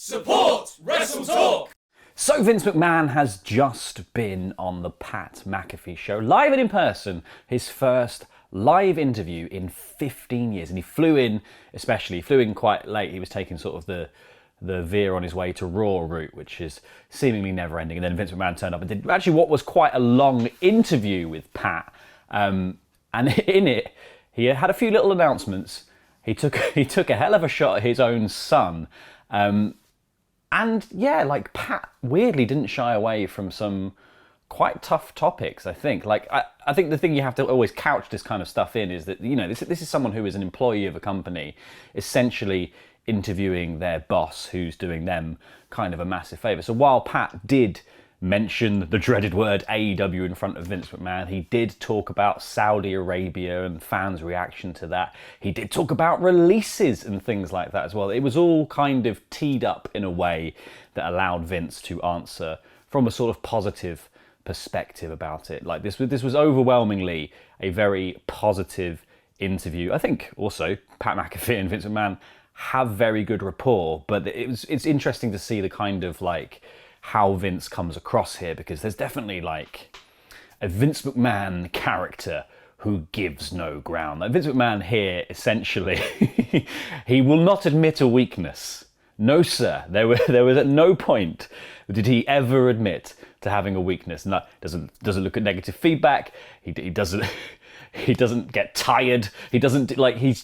Support WrestleTalk! So Vince McMahon has just been on the Pat McAfee show, live and in person, his first live interview in 15 years. And he flew in quite late. He was taking sort of the veer on his way to Raw route, which is seemingly never ending. And then Vince McMahon turned up and did actually what was quite a long interview with Pat. And in it, he had a few little announcements. He took a hell of a shot at his own son. And yeah, like Pat weirdly didn't shy away from some quite tough topics, I think. Like, I think the thing you have to always couch this kind of stuff in is that, you know, this is someone who is an employee of a company, essentially interviewing their boss who's doing them kind of a massive favour. So while Pat did mention the dreaded word AEW in front of Vince McMahon, he did talk about Saudi Arabia and fans' reaction to that. He did talk about releases and things like that as well. It was all kind of teed up in a way that allowed Vince to answer from a sort of positive perspective about it. Like this was overwhelmingly a very positive interview. I think also Pat McAfee and Vince McMahon have very good rapport, but it's interesting to see the kind of like how Vince comes across here, because there's definitely like a Vince McMahon character who gives no ground. Like Vince McMahon here, essentially, he will not admit a weakness. No, sir. There was at no point did he ever admit to having a weakness. No, doesn't look at negative feedback. He doesn't. He doesn't get tired. He doesn't like. He is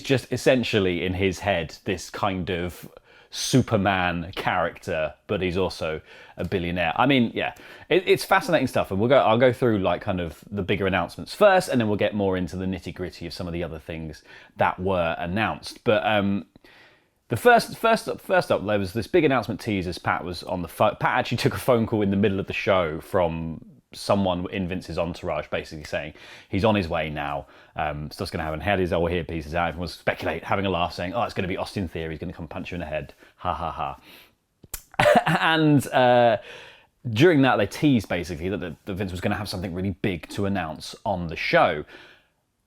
just essentially in his head this kind of Superman character, but he's also a billionaire. I mean, yeah, it's fascinating stuff, and I'll go through like kind of the bigger announcements first, and then we'll get more into the nitty gritty of some of the other things that were announced. But the first up, there was this big announcement tease as Pat was on the phone. Pat actually took a phone call in the middle of the show from someone in Vince's entourage, basically saying he's on his way now. Stuff's going to happen. Had his old ear pieces out. Everyone was having a laugh, saying, "Oh, it's going to be Austin Theory. He's going to come punch you in the head. Ha ha ha." And during that, they teased basically that Vince was going to have something really big to announce on the show.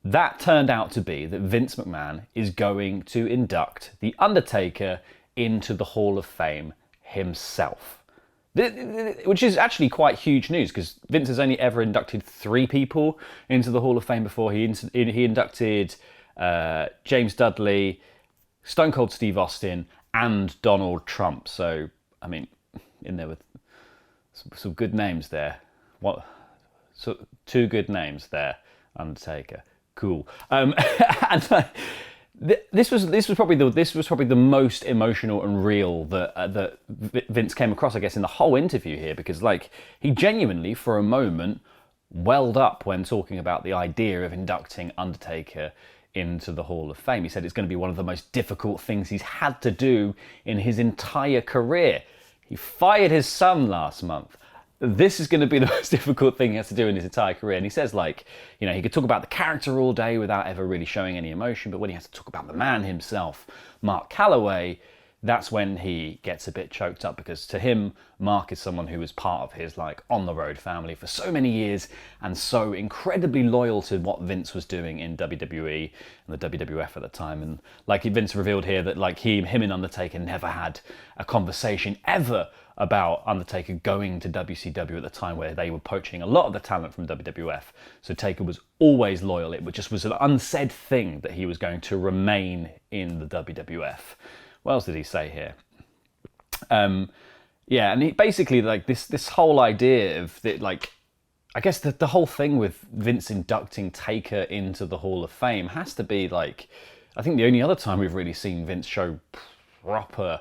That turned out to be that Vince McMahon is going to induct The Undertaker into the Hall of Fame himself. Which is actually quite huge news, because Vince has only ever inducted 3 people into the Hall of Fame before. He inducted James Dudley, Stone Cold Steve Austin, and Donald Trump. So, I mean, in there with some good names there. So 2 good names there. Undertaker, cool. And This was probably the most emotional and real that Vince came across, I guess, in the whole interview here, because like he genuinely, for a moment, welled up when talking about the idea of inducting Undertaker into the Hall of Fame. He said it's going to be one of the most difficult things he's had to do in his entire career. He fired his son last month. This is going to be the most difficult thing he has to do in his entire career. And he says, like, you know, he could talk about the character all day without ever really showing any emotion, but when he has to talk about the man himself, Mark Calloway, that's when he gets a bit choked up, because to him, Mark is someone who was part of his, like, on-the-road family for so many years and so incredibly loyal to what Vince was doing in WWE and the WWF at the time. And, like, Vince revealed here that, like, him and Undertaker never had a conversation ever about Undertaker going to WCW at the time, where they were poaching a lot of the talent from WWF. So Taker was always loyal. It just was an unsaid thing that he was going to remain in the WWF. What else did he say here? Yeah, and he basically, like, this whole idea of that, like, I guess the whole thing with Vince inducting Taker into the Hall of Fame has to be, like, I think the only other time we've really seen Vince show proper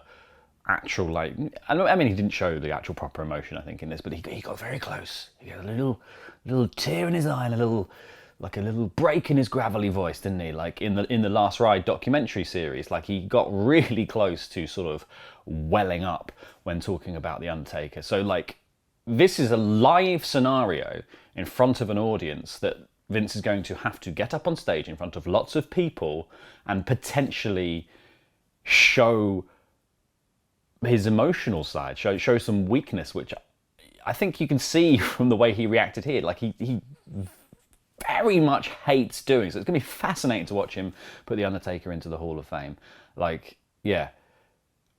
actual, like, I mean, he didn't show the actual proper emotion, I think, in this, but he got very close. He got a little tear in his eye and a little break in his gravelly voice, didn't he? Like in the Last Ride documentary series, like he got really close to sort of welling up when talking about The Undertaker. So, like, this is a live scenario in front of an audience that Vince is going to have to get up on stage in front of lots of people and potentially show his emotional side, show some weakness, which I think you can see from the way he reacted here. Like he very much hates doing. So it's going to be fascinating to watch him put The Undertaker into the Hall of Fame. Like, yeah,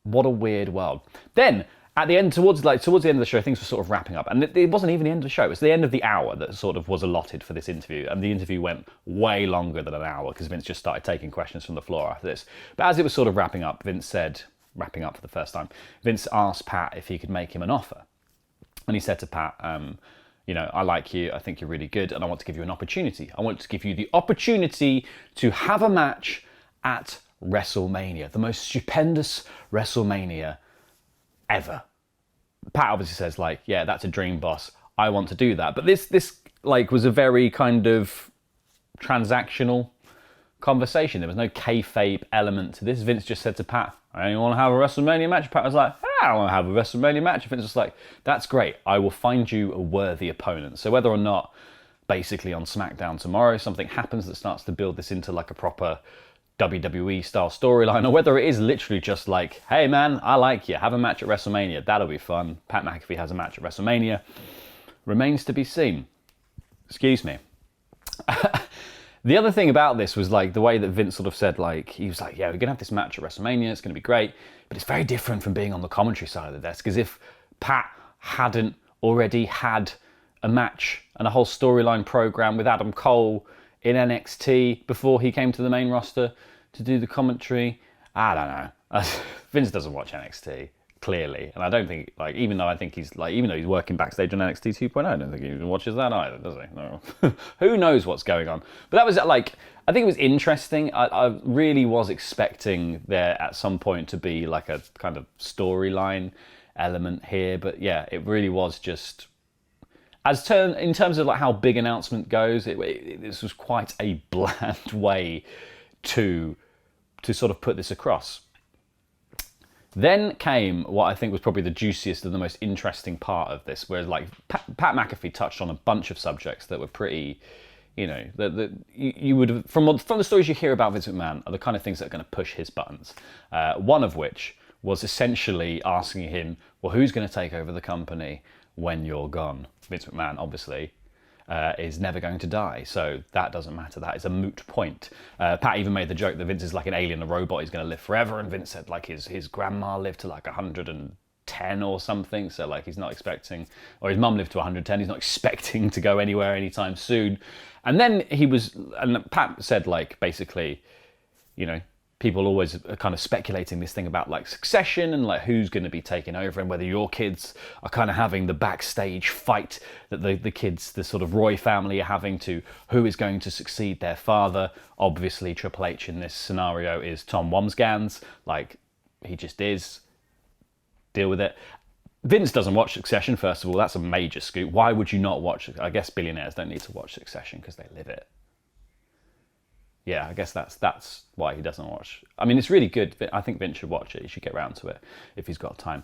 What a weird world. Then, at the end, towards the end of the show, things were sort of wrapping up. And it wasn't even the end of the show. It was the end of the hour that sort of was allotted for this interview. And the interview went way longer than an hour because Vince just started taking questions from the floor after this. But as it was sort of wrapping up, Vince said, wrapping up for the first time, Vince asked Pat if he could make him an offer. And he said to Pat, I like you, I think you're really good, and I want to give you an opportunity. I want to give you the opportunity to have a match at WrestleMania, the most stupendous WrestleMania ever. Pat obviously says, yeah, that's a dream, boss. I want to do that. But this was a very kind of transactional conversation. There was no kayfabe element to this. Vince just said to Pat, I want to have a WrestleMania match. Pat was like, I want to have a WrestleMania match. Vince was like, that's great. I will find you a worthy opponent. So whether or not, basically on SmackDown tomorrow, something happens that starts to build this into a proper WWE style storyline, or whether it is literally just hey man, I like you, have a match at WrestleMania, that'll be fun. Pat McAfee has a match at WrestleMania. Remains to be seen. Excuse me. The other thing about this was the way that Vince sort of said, he was like, yeah, we're gonna have this match at WrestleMania, it's gonna be great, but it's very different from being on the commentary side of the desk, as if Pat hadn't already had a match and a whole storyline program with Adam Cole in NXT before he came to the main roster to do the commentary. I don't know. Vince doesn't watch NXT, clearly. And I don't think, even though I think even though he's working backstage on NXT 2.0, I don't think he even watches that either, does he? No. Who knows what's going on? But that was I think it was interesting. I really was expecting there at some point to be a kind of storyline element here. But yeah, it really was just, in terms of how big announcement goes, this was quite a bland way to sort of put this across. Then came what I think was probably the juiciest and the most interesting part of this, whereas Pat McAfee touched on a bunch of subjects that were pretty, that you would have, from the stories you hear about Vince McMahon, are the kind of things that are going to push his buttons. One of which was essentially asking him, well, who's going to take over the company when you're gone? Vince McMahon, obviously, is never going to die, so that doesn't matter. That is a moot point. Pat even made the joke that Vince is like an alien, a robot, he's going to live forever, and Vince said his grandma lived to 110 or something, so he's not expecting, or his mum lived to 110, he's not expecting to go anywhere anytime soon. And then Pat said basically, people always are kind of speculating this thing about succession and who's going to be taking over, and whether your kids are kind of having the backstage fight that the kids, the sort of Roy family, are having to who is going to succeed their father. Obviously, Triple H in this scenario is Tom Wamsgans, he just is. Deal with it. Vince doesn't watch Succession, first of all. That's a major scoop. Why would you not watch? I guess billionaires don't need to watch Succession because they live it. Yeah, I guess that's why he doesn't watch. I mean, it's really good. I think Vince should watch it. He should get around to it if he's got time.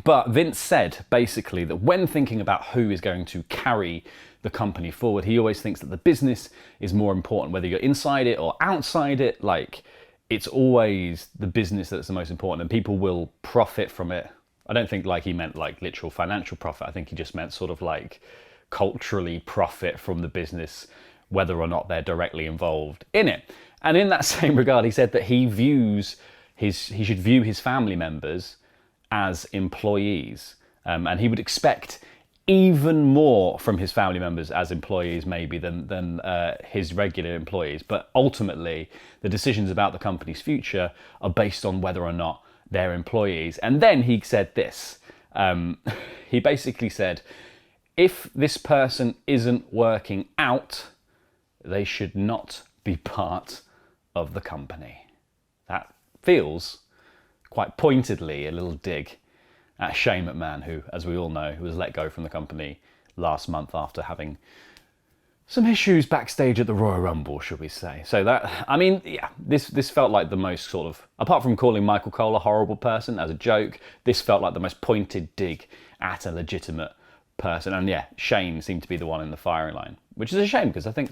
But Vince said, basically, that when thinking about who is going to carry the company forward, he always thinks that the business is more important, whether you're inside it or outside it. It's always the business that's the most important, and people will profit from it. I don't think he meant literal financial profit. I think he just meant sort of culturally profit from the business, whether or not they're directly involved in it. And in that same regard, he said that he should view his family members as employees, and he would expect even more from his family members as employees maybe than his regular employees. But ultimately, the decisions about the company's future are based on whether or not they're employees. And then he said this. He basically said, if this person isn't working out, they should not be part of the company. That feels quite pointedly a little dig at Shane McMahon, who, as we all know, was let go from the company last month after having some issues backstage at the Royal Rumble, should we say. So this felt like the most sort of, apart from calling Michael Cole a horrible person as a joke, this felt like the most pointed dig at a legitimate person. And yeah, Shane seemed to be the one in the firing line, which is a shame, because I think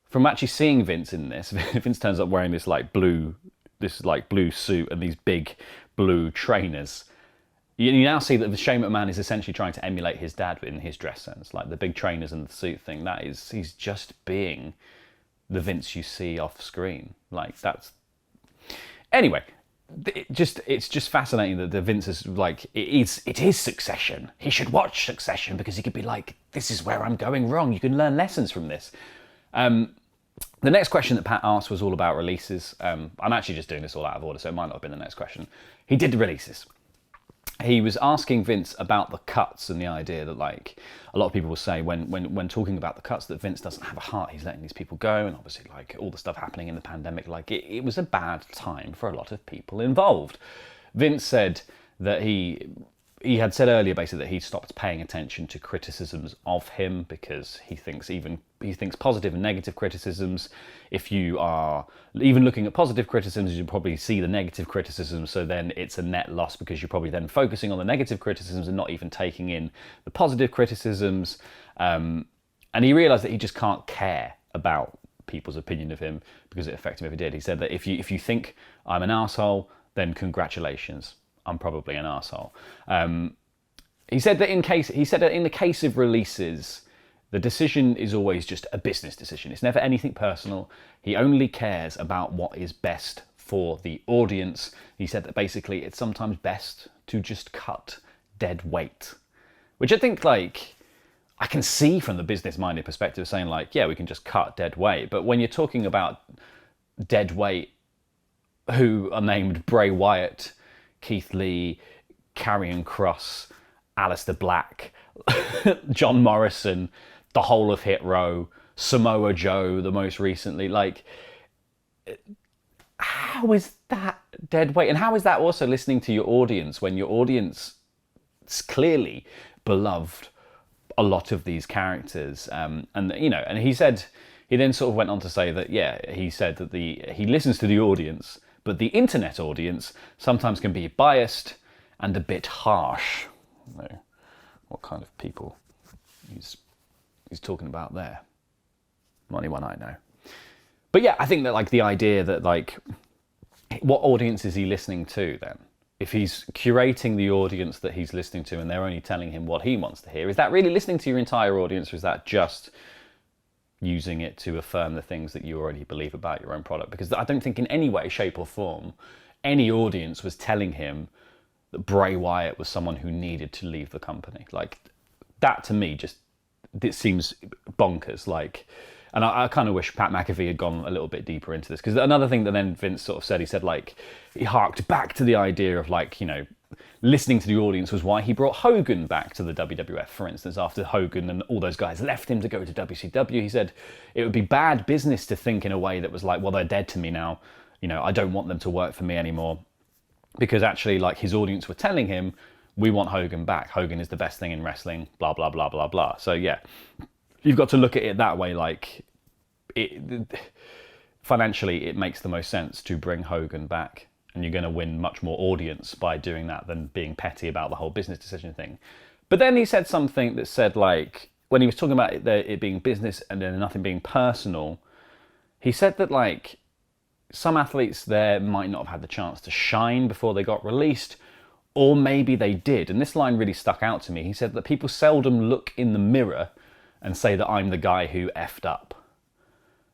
from actually seeing Vince in this, Vince turns up wearing this blue suit and these big blue trainers. You now see that Shane McMahon is essentially trying to emulate his dad in his dress sense, the big trainers and the suit thing. He's just being the Vince you see off screen. Anyway, it's just fascinating that the Vince is like, it is Succession. He should watch Succession because he could be like, this is where I'm going wrong. You can learn lessons from this. The next question that Pat asked was all about releases. I'm actually just doing this all out of order, so it might not have been the next question. He did the releases. He was asking Vince about the cuts and the idea that, like, a lot of people will say when talking about the cuts that Vince doesn't have a heart, he's letting these people go, and obviously, like, all the stuff happening in the pandemic, like, it was a bad time for a lot of people involved. Vince said that he had said earlier basically that he stopped paying attention to criticisms of him because he thinks positive and negative criticisms, if you are even looking at positive criticisms, you probably see the negative criticisms, so then it's a net loss because you're probably then focusing on the negative criticisms and not even taking in the positive criticisms. And he realised that he just can't care about people's opinion of him because it affected him if he did. He said that if you think I'm an arsehole, then congratulations. I'm probably an arsehole. He said that in the case of releases, the decision is always just a business decision. It's never anything personal. He only cares about what is best for the audience. He said that basically it's sometimes best to just cut dead weight, which I think, like, I can see from the business-minded perspective saying, like, yeah, we can just cut dead weight. But when you're talking about dead weight who are named Bray Wyatt, Keith Lee, Karrion Kross, Aleister Black, John Morrison, the whole of Hit Row, Samoa Joe, the most recently, like, how is that dead weight? And how is that also listening to your audience when your audience clearly beloved a lot of these characters? And he said, he then sort of went on to say that, yeah, he said that he listens to the audience, but the internet audience sometimes can be biased and a bit harsh. I don't know what kind of people he's talking about there. Not anyone I know. But yeah, I think that, like, the idea that, like, what audience is he listening to then? If he's curating the audience that he's listening to and they're only telling him what he wants to hear, is that really listening to your entire audience, or is that just using it to affirm the things that you already believe about your own product? Because I don't think in any way, shape or form, any audience was telling him that Bray Wyatt was someone who needed to leave the company. Like, that to me it seems bonkers. Like, and I kind of wish Pat McAfee had gone a little bit deeper into this, because another thing that then Vince sort of said, he said, like, he harked back to the idea of, like, listening to the audience was why he brought Hogan back to the WWF, for instance, after Hogan and all those guys left him to go to WCW. He said it would be bad business to think in a way that was like, well, they're dead to me now. I don't want them to work for me anymore. Because actually, like, his audience were telling him, we want Hogan back. Hogan is the best thing in wrestling, blah, blah, blah, blah, blah. So yeah, you've got to look at it that way. Like, financially, it makes the most sense to bring Hogan back. And you're going to win much more audience by doing that than being petty about the whole business decision thing. But then he said something that said, like, when he was talking about it being business and then nothing being personal, he said that, like, some athletes there might not have had the chance to shine before they got released, or maybe they did. And this line really stuck out to me. He said that people seldom look in the mirror and say that I'm the guy who effed up,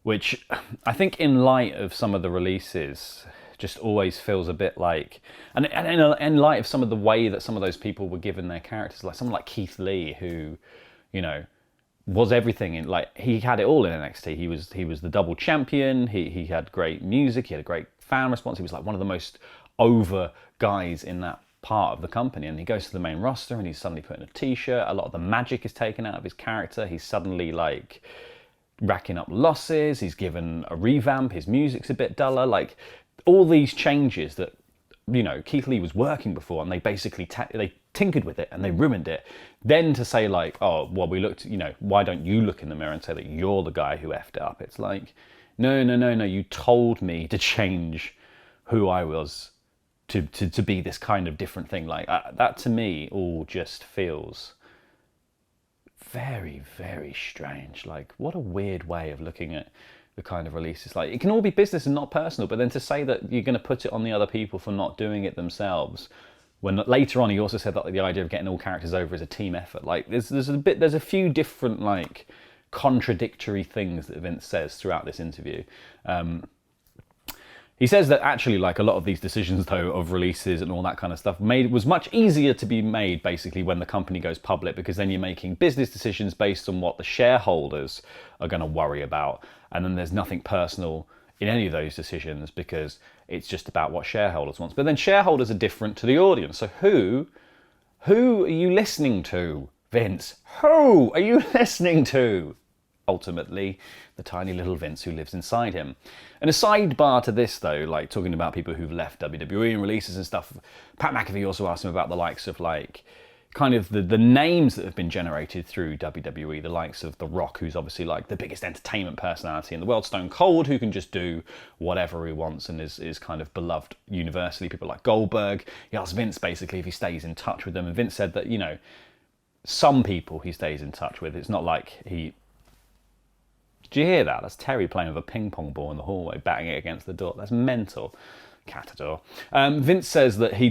which I think in light of some of the releases just always feels a bit like, and in light of some of the way that some of those people were given their characters, like someone like Keith Lee, who, was everything in, like, he had it all in NXT. He was the double champion. He had great music. He had a great fan response. He was like one of the most over guys in that part of the company. And he goes to the main roster and he's suddenly put in a t-shirt. A lot of the magic is taken out of his character. He's suddenly, like, racking up losses. He's given a revamp. His music's a bit duller. Like, all these changes that, Keith Lee was working before, and they basically they tinkered with it and they ruined it. Then to say, like, oh, well, we looked, why don't you look in the mirror and say that you're the guy who effed it up? It's like, no, you told me to change who I was to be this kind of different thing. Like, that to me all just feels very, very strange. Like, what a weird way of looking at the kind of releases. Like, it can all be business and not personal, but then to say that you're going to put it on the other people for not doing it themselves, when later on he also said that, like, the idea of getting all characters over is a team effort. Like, there's a few different, like, contradictory things that Vince says throughout this interview. He says that actually, like, a lot of these decisions, though, of releases and all that kind of stuff, was much easier to be made, basically, when the company goes public, because then you're making business decisions based on what the shareholders are going to worry about. And then there's nothing personal in any of those decisions, because it's just about what shareholders want. But then shareholders are different to the audience. So who are you listening to, Vince? Who are you listening to? Ultimately, the tiny little Vince who lives inside him. And a sidebar to this, though, like talking about people who've left WWE and releases and stuff, Pat McAfee also asked him about the likes of, like, kind of the names that have been generated through WWE, the likes of The Rock, who's obviously like the biggest entertainment personality in the world, Stone Cold, who can just do whatever he wants and is kind of beloved universally, people like Goldberg. He asked Vince basically if he stays in touch with them, and Vince said that, you know, some people he stays in touch with. It's not like he... Did you hear that? That's Terry playing with a ping pong ball in the hallway, batting it against the door. That's mental. Catador. Vince says that he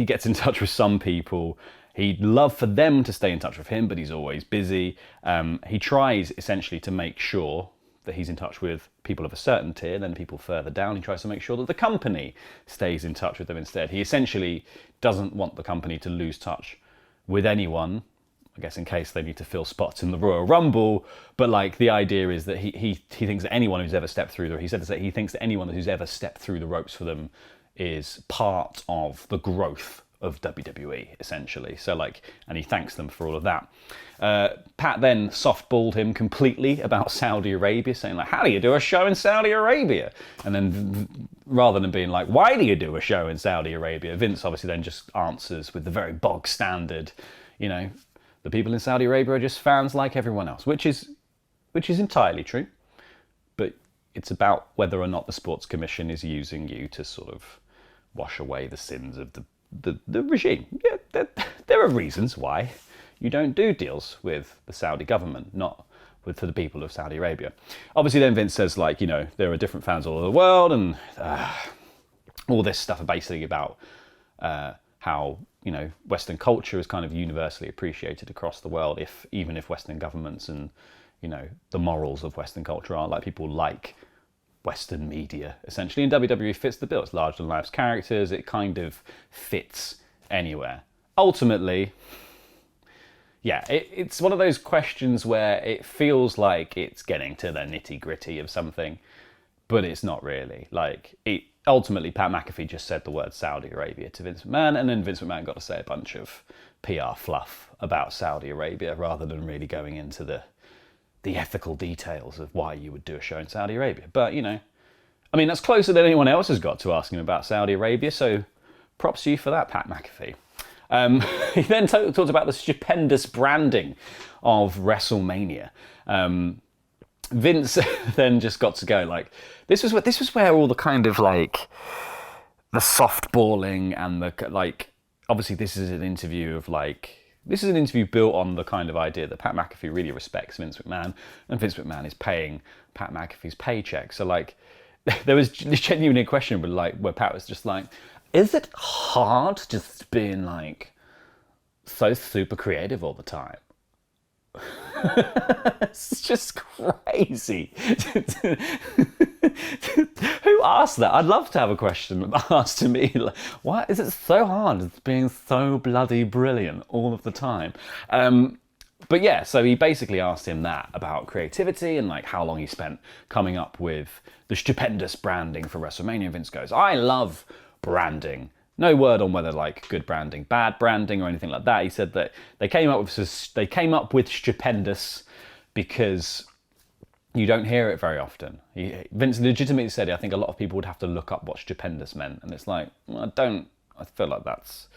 gets in touch with some people. He'd love for them to stay in touch with him, but he's always busy. He tries essentially to make sure that he's in touch with people of a certain tier, then people further down. He tries to make sure that the company stays in touch with them instead. He essentially doesn't want the company to lose touch with anyone, I guess in case they need to fill spots in the Royal Rumble. But like, the idea is that he thinks that anyone who's ever stepped through he said that he thinks that anyone who's ever stepped through the ropes for them is part of the growth of WWE, essentially. So like, and he thanks them for all of that. Pat then softballed him completely about Saudi Arabia, saying like, how do you do a show in Saudi Arabia? And then rather than being like, why do you do a show in Saudi Arabia? Vince obviously then just answers with the very bog standard, you know, the people in Saudi Arabia are just fans like everyone else, which is entirely true. But it's about whether or not the Sports Commission is using you to sort of wash away the sins of the regime. Yeah, there are reasons why you don't do deals with the Saudi government, not for the people of Saudi Arabia. Obviously then Vince says, like, you know, there are different fans all over the world, and all this stuff basically about how, you know, Western culture is kind of universally appreciated across the world, even if Western governments and, you know, the morals of Western culture are like, people like Western media, essentially, and WWE fits the bill. It's larger than life's characters. It kind of fits anywhere. Ultimately, yeah, it's one of those questions where it feels like it's getting to the nitty gritty of something, but it's not really. Like, ultimately, Pat McAfee just said the word Saudi Arabia to Vince McMahon, and then Vince McMahon got to say a bunch of PR fluff about Saudi Arabia rather than really going into the ethical details of why you would do a show in Saudi Arabia. But, you know, I mean, that's closer than anyone else has got to asking about Saudi Arabia, so props to you for that, Pat McAfee. He then talked about the stupendous branding of WrestleMania. Vince then just got to go, like, this was where all the kind of, like, the softballing and the, like, obviously this is an interview built on the kind of idea that Pat McAfee really respects Vince McMahon, and Vince McMahon is paying Pat McAfee's paycheck. So, like, there was genuinely a question where Pat was just like, is it hard just being, like, so super creative all the time? It's just crazy. Who asked that? I'd love to have a question asked to me. Like, why is it so hard being so bloody brilliant all of the time? But yeah, so he basically asked him that about creativity and like how long he spent coming up with the stupendous branding for WrestleMania. Vince goes, I love branding. No word on whether like good branding, bad branding, or anything like that. He said that they came up with stupendous because you don't hear it very often. Vince legitimately said, I think a lot of people would have to look up what stupendous meant, and it's like, well, I feel like that's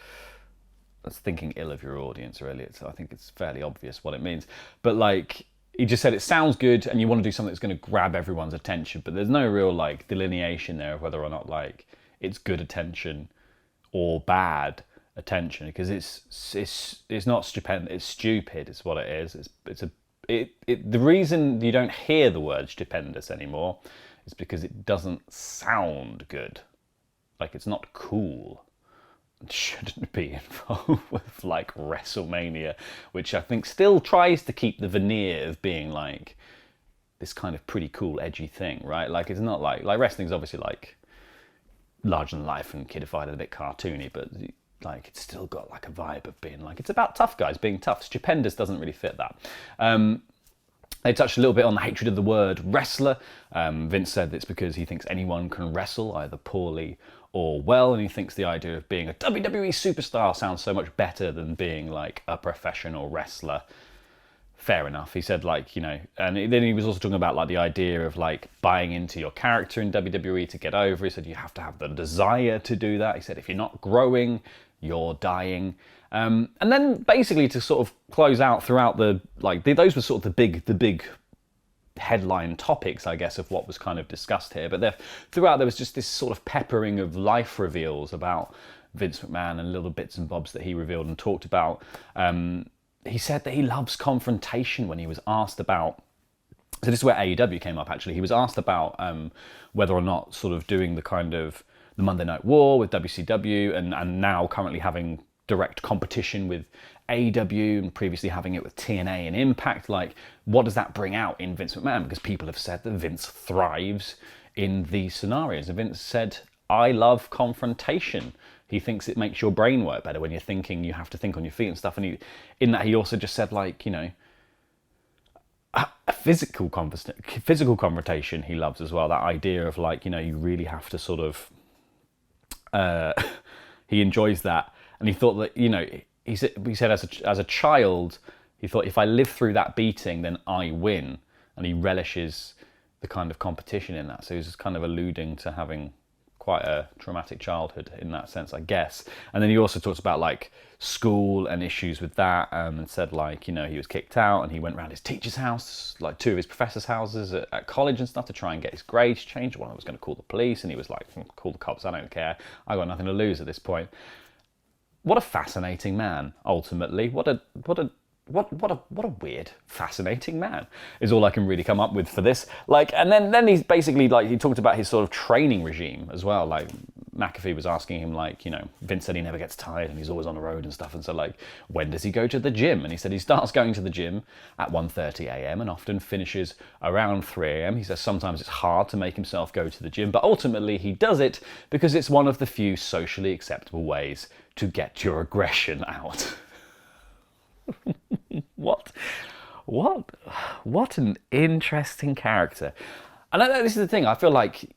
thinking ill of your audience, really. I think it's fairly obvious what it means. But like, he just said it sounds good and you want to do something that's going to grab everyone's attention, but there's no real like delineation there of whether or not like it's good attention or bad attention, because it's not stupendous, it's stupid is what it is. The reason you don't hear the word stupendous anymore is because it doesn't sound good. Like, it's not cool. It shouldn't be involved with like WrestleMania, which I think still tries to keep the veneer of being like this kind of pretty cool, edgy thing, right? Like, it's not like wrestling's obviously like larger than life and kidified and a bit cartoony, but like it's still got like a vibe of being like, it's about tough guys being tough. Stupendous doesn't really fit that. They touched a little bit on the hatred of the word wrestler. Vince said it's because he thinks anyone can wrestle, either poorly or well, and he thinks the idea of being a WWE superstar sounds so much better than being like a professional wrestler. Fair enough. He said like, you know, and then he was also talking about like the idea of like buying into your character in WWE to get over. He said you have to have the desire to do that. He said if you're not growing, you're dying. And then basically to sort of close out throughout the, like, those were sort of the big headline topics, I guess, of what was kind of discussed here. But throughout there was just this sort of peppering of life reveals about Vince McMahon and little bits and bobs that he revealed and talked about. He said that he loves confrontation when he was asked about, so this is where AEW came up actually, he was asked about whether or not sort of doing the kind of the Monday Night War with WCW and now currently having direct competition with AEW and previously having it with TNA and Impact, like what does that bring out in Vince McMahon? Because people have said that Vince thrives in these scenarios. And Vince said, I love confrontation. He thinks it makes your brain work better when you're thinking, you have to think on your feet and stuff. And he also just said like, you know, a physical confrontation he loves as well. That idea of like, you know, you really have to sort of, he enjoys that. And he thought that, you know, he said as a child, he thought if I live through that beating, then I win. And he relishes the kind of competition in that. So he's just kind of alluding to having quite a traumatic childhood in that sense, I guess. And then he also talks about like school and issues with that, and said like, you know, he was kicked out and he went around his teacher's house, like two of his professors' houses at college and stuff to try and get his grades changed. One was going to call the police and he was like, call the cops, I don't care. I got nothing to lose at this point. What a fascinating man, ultimately. What a weird, fascinating man is all I can really come up with for this. Like, and then he's basically like, he talked about his sort of training regime as well. Like McAfee was asking him like, you know, Vince said he never gets tired and he's always on the road and stuff. And so like, when does he go to the gym? And he said he starts going to the gym at 1:30 a.m. and often finishes around 3 a.m. He says sometimes it's hard to make himself go to the gym, but ultimately he does it because it's one of the few socially acceptable ways to get your aggression out. What an interesting character. And this is the thing, I feel like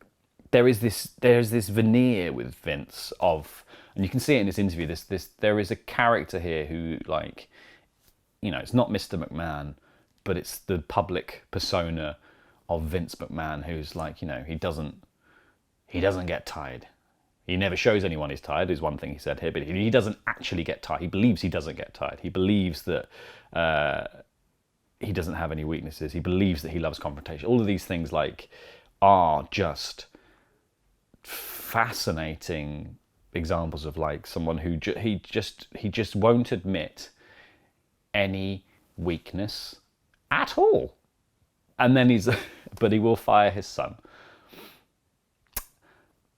there's this veneer with Vince of, and you can see it in this interview, there is a character here who, like, you know, it's not Mr. McMahon, but it's the public persona of Vince McMahon, who's like, you know, he doesn't get tired. He never shows anyone he's tired, is one thing he said here, but he doesn't actually get tired. He believes he doesn't get tired. He believes that he doesn't have any weaknesses. He believes that he loves confrontation. All of these things like are just fascinating examples of like someone who he just won't admit any weakness at all. And then but he will fire his son.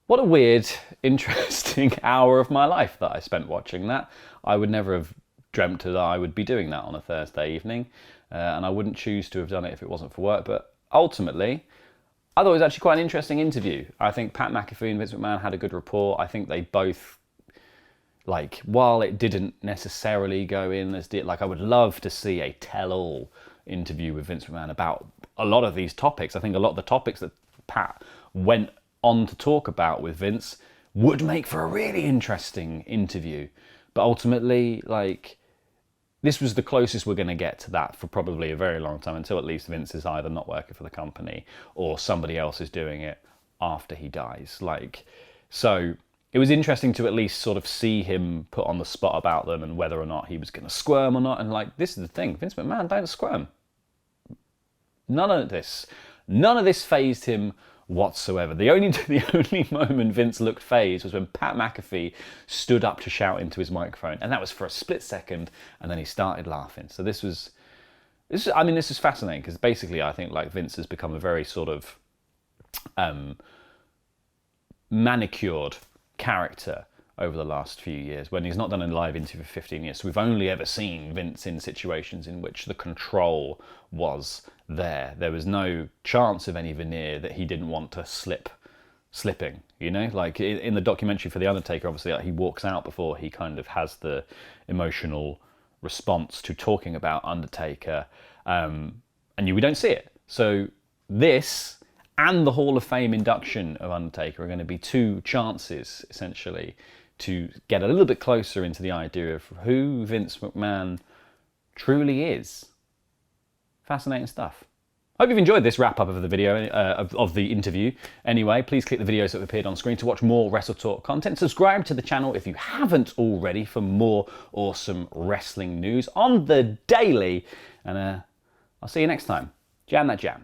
What a weird, interesting hour of my life that I spent watching that. I would never have dreamt that I would be doing that on a Thursday evening, and I wouldn't choose to have done it if it wasn't for work, but ultimately, I thought it was actually quite an interesting interview. I think Pat McAfee and Vince McMahon had a good rapport. I think they both, like, while it didn't necessarily go in as deep, like I would love to see a tell-all interview with Vince McMahon about a lot of these topics. I think a lot of the topics that Pat went on to talk about with Vince would make for a really interesting interview. But ultimately, like, this was the closest we're going to get to that for probably a very long time, until at least Vince is either not working for the company or somebody else is doing it after he dies. Like, so it was interesting to at least sort of see him put on the spot about them and whether or not he was going to squirm or not. And like, this is the thing, Vince McMahon don't squirm. None of this fazed him whatsoever. The only moment Vince looked fazed was when Pat McAfee stood up to shout into his microphone, and that was for a split second, and then he started laughing. So this is fascinating, because basically I think like Vince has become a very sort of manicured character over the last few years, when he's not done a live interview for 15 years. So we've only ever seen Vince in situations in which the control was there. There was no chance of any veneer that he didn't want to slip slipping, you know? Like in the documentary for The Undertaker, obviously, like, he walks out before he kind of has the emotional response to talking about Undertaker, and we don't see it. So this and the Hall of Fame induction of Undertaker are going to be two chances, essentially, to get a little bit closer into the idea of who Vince McMahon truly is. Fascinating stuff. Hope you've enjoyed this wrap-up of the video, of the interview. Anyway, please click the videos that have appeared on screen to watch more WrestleTalk content. Subscribe to the channel if you haven't already for more awesome wrestling news on the daily. And I'll see you next time. Jam that jam.